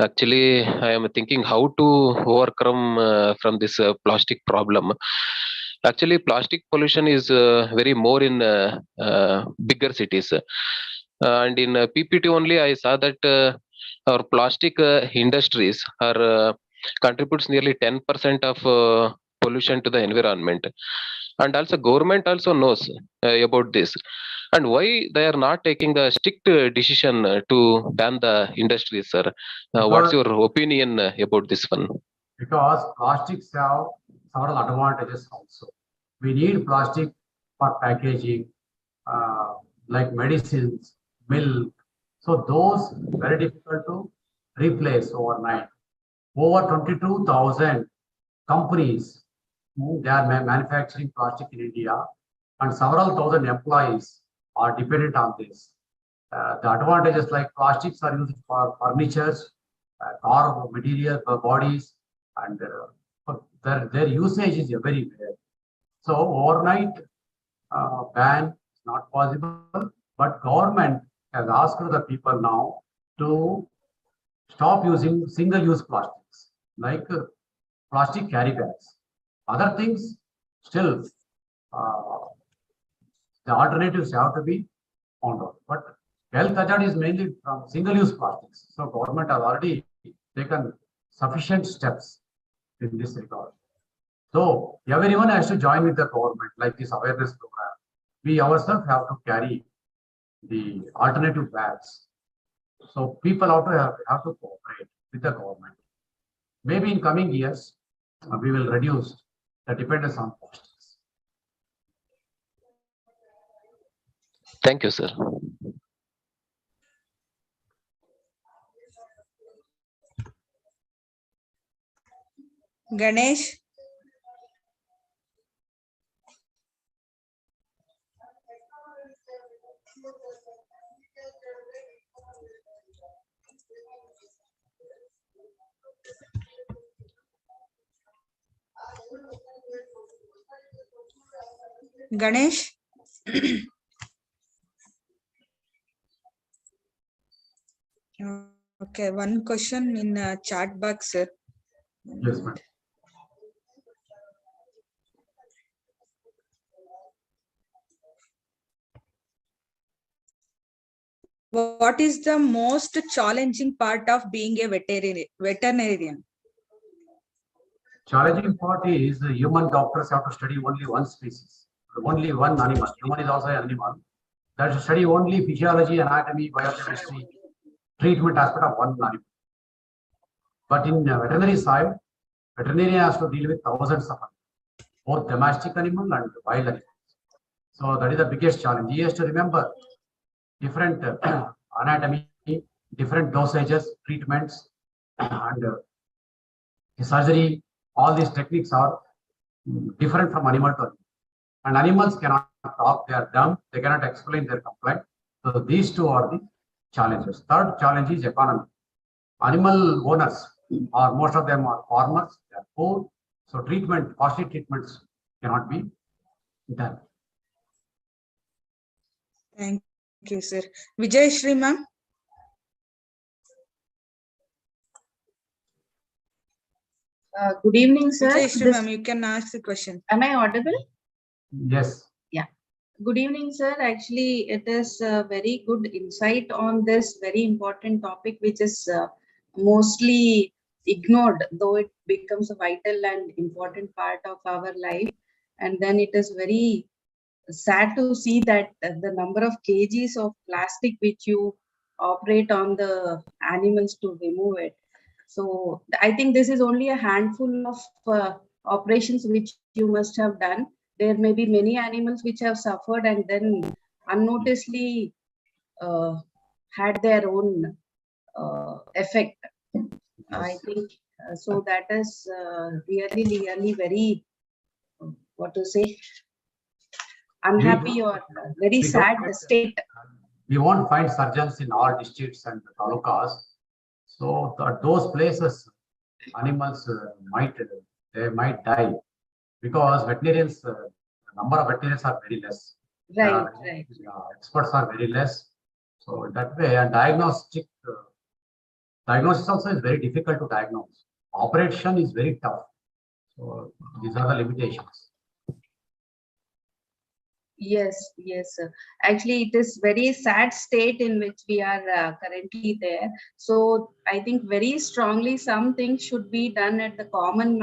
Actually, I am thinking how to overcome from this plastic problem. Actually, plastic pollution is very more in bigger cities. And in PPT only, I saw that our plastic industries are contributes nearly 10% of pollution to the environment. And also government also knows about this. And why they are not taking a strict decision to ban the industry, sir? What's your opinion about this one? Because plastics have several advantages also. We need plastic for packaging, like medicines, milk. So those very difficult to replace overnight. Over 22,000 companies, they are manufacturing plastic in India, and several thousand employees are dependent on this. The advantages like plastics are used for furnitures, car material for bodies, and their usage is very rare. So overnight ban is not possible, but government has asked the people now to stop using single-use plastics like plastic carry bags. Other things still the alternatives have to be found out. But health hazard is mainly from single-use plastics. So government has already taken sufficient steps in this regard. So everyone has to join with the government, like this awareness program. We ourselves have to carry the alternative bags. So people have to cooperate with the government. Maybe in coming years, we will reduce the dependence on plastics. Thank you, sir. Ganesh. Ganesh. Okay, one question in chat box, sir. Yes, ma'am. What is the most challenging part of being a veterinarian? Challenging part is the human doctors have to study only one species, only one animal. Human is also an animal. They have to study only physiology, anatomy, biochemistry, treatment aspect of one animal. But in veterinary side, veterinarian has to deal with thousands of animals, both domestic animal and wild animals. So that is the biggest challenge. He has to remember different anatomy, different dosages, treatments, and surgery. All these techniques are different from animal to animal. And animals cannot talk, they are dumb, they cannot explain their complaint. So these two are the challenges. Third challenge is economy. Animal owners, or most of them are farmers, they are poor. So costly treatments cannot be done. Thank you, sir. Vijay Shri, ma'am. Good evening, sir. Vijay Shri, ma'am, you can ask the question. Am I audible? Yes. Yeah. Good evening, sir. Actually, it is a very good insight on this very important topic, which is mostly ignored, though it becomes a vital and important part of our life. And then it is very sad to see that the number of kgs of plastic which you operate on the animals to remove it. So I think this is only a handful of operations which you must have done. There may be many animals which have suffered and then unnoticedly had their own effect. I think so. That is really very, what to say, unhappy or very sad state. We won't find surgeons in all districts and talukas. So those places, animals they might die because veterinarians, number of veterinarians are very less. Right, right. Experts are very less. So that way, and diagnosis also is very difficult to diagnose. Operation is very tough. So these are the limitations. Yes, yes, sir. Actually, it is very sad state in which we are currently there. So I think very strongly some things should be done at the common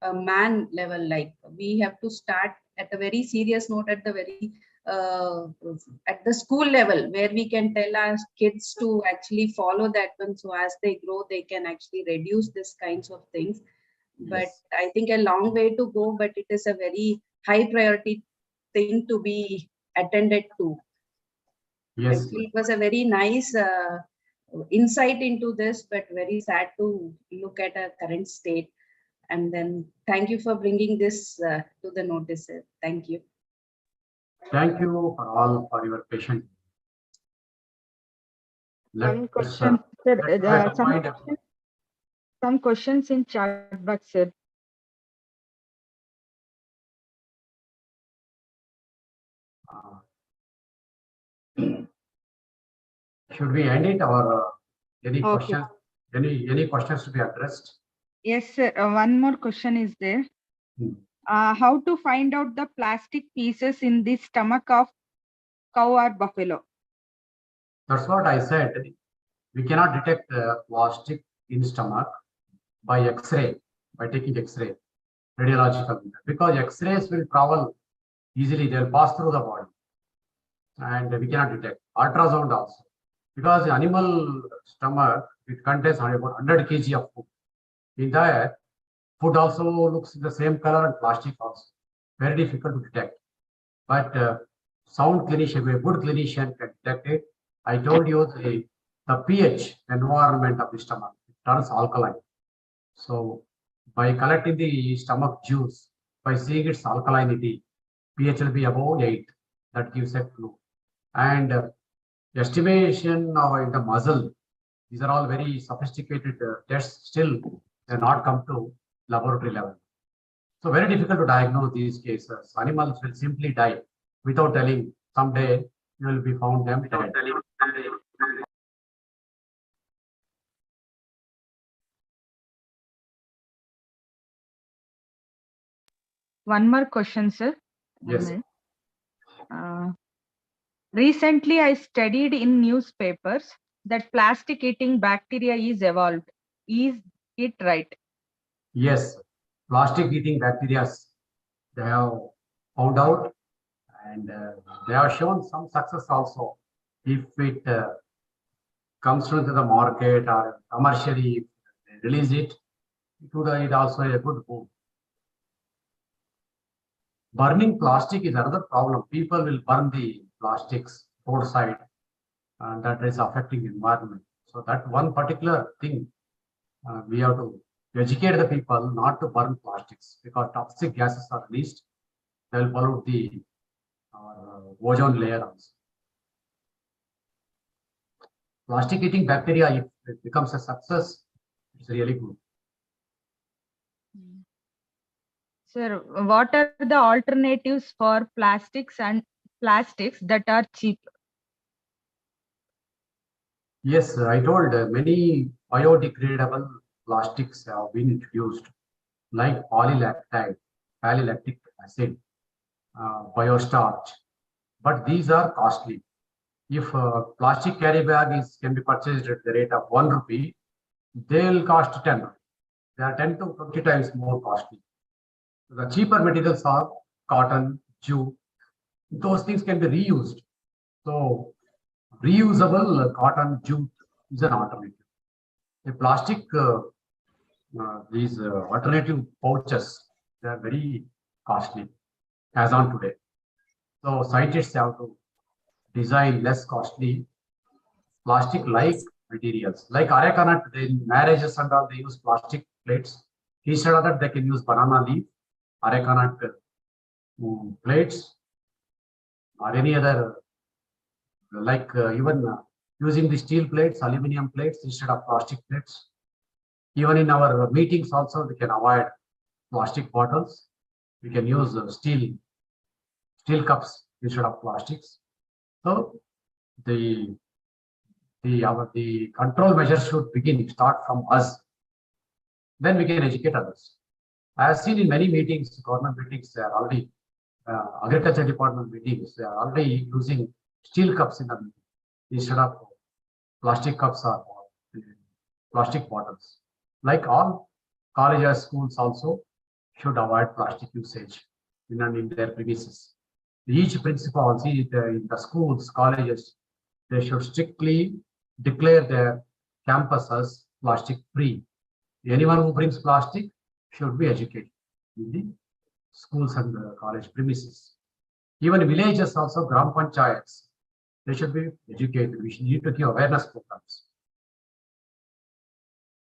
man level. Like we have to start at a very serious note at the very at the school level, where we can tell our kids to actually follow that one. So as they grow, they can actually reduce this kinds of things. But Yes. I think a long way to go, but it is a very high priority thing to be attended to. Yes. Actually, it was a very nice insight into this, but very sad to look at a current state. And then thank you for bringing this to the notice. Thank you. Thank you for all for your patience. Some questions, sir. Some questions in chat box, sir. Should we end it or any questions? Any questions to be addressed? Yes, sir. One more question is there. How to find out the plastic pieces in the stomach of cow or buffalo? That's what I said. We cannot detect plastic in stomach by X-ray, by taking X-ray, radiological, because X-rays will travel easily, they'll pass through the body and we cannot detect. Ultrasound also, because the animal stomach, it contains about 100 kg of food. In that, food also looks the same color and plastic also. Very difficult to detect. But sound clinician, a good clinician can detect it. I told you the pH environment of the stomach, it turns alkaline. So by collecting the stomach juice, by seeing its alkalinity, pH will be above 8. That gives a clue. And estimation in the muscle, these are all very sophisticated tests. Still, they're not come to laboratory level. So very difficult to diagnose these cases. Animals will simply die without telling. Someday you will be found them dead. One more question, sir. Yes. Recently, I studied in newspapers that plastic eating bacteria is evolved. Is it right? Yes. Plastic eating bacteria, they have found out, and they have shown some success also. If it comes into the market or commercially they release it, it would also a good boom. Burning plastic is another problem. People will burn the plastics roadside, and that is affecting the environment. So that one particular thing we have to educate the people not to burn plastics, because toxic gases are released. They will pollute the ozone layer also. Plastic eating bacteria, if it becomes a success, it's really good. Sir, what are the alternatives for plastics that are cheap? Yes, I told many biodegradable plastics have been introduced, like polylactic acid, biostarch, but these are costly. If plastic carry bag can be purchased at the rate of 1 rupee, they will cost 10 rupees. They are 10 to 20 times more costly. The cheaper materials are cotton, jute. Those things can be reused. So reusable cotton, jute is an alternative. The plastic, these alternative pouches, they are very costly as on today. So scientists have to design less costly plastic-like materials. Like areca nut, in marriages and all, they use plastic plates. Instead of that, they can use banana leaf, areca nut plates, or any other, like even using the steel plates, aluminum plates instead of plastic plates. Even in our meetings also, we can avoid plastic bottles. We can use steel cups instead of plastics. So the control measures should start from us. Then we can educate others. I have seen in many meetings, government meetings, they are already agriculture department meetings, they are already using steel cups in the meeting instead of plastic cups or plastic bottles. Like all colleges, schools also should avoid plastic usage in their premises. Each principal, in the schools, colleges, they should strictly declare their campus as plastic free. Anyone who brings plastic should be educated in the schools and the college premises. Even villages also, gram panchayats, they should be educated. We should need to give awareness programs.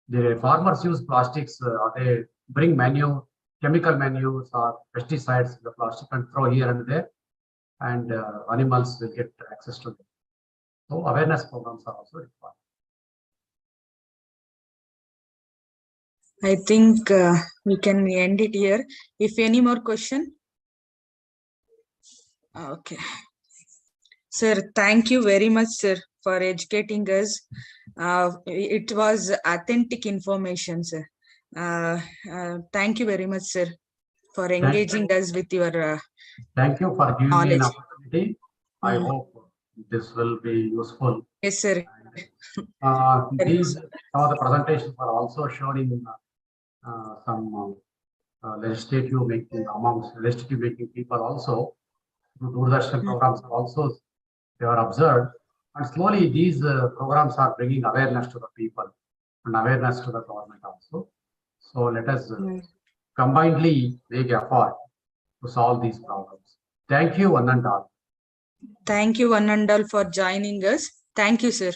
The farmers use plastics, they bring manure, chemical manures or pesticides in the plastic and throw here and there, and animals will get access to them. So awareness programs are also required. I think we can end it here. If any more question? Okay. Sir, thank you very much, sir, for educating us. It was authentic information, sir. Thank you very much, sir, for engaging us with your thank you for giving knowledge. me an opportunity. I hope this will be useful. Yes, sir. These some of the presentations are also shown in some legislative making amongst legislative making people also. Doordarshan programs are also they are observed, and slowly these programs are bringing awareness to the people and awareness to the government also. So let us combinedly make effort to solve these problems. Thank you, one and all. Thank you, one and all, for joining us. Thank you, sir.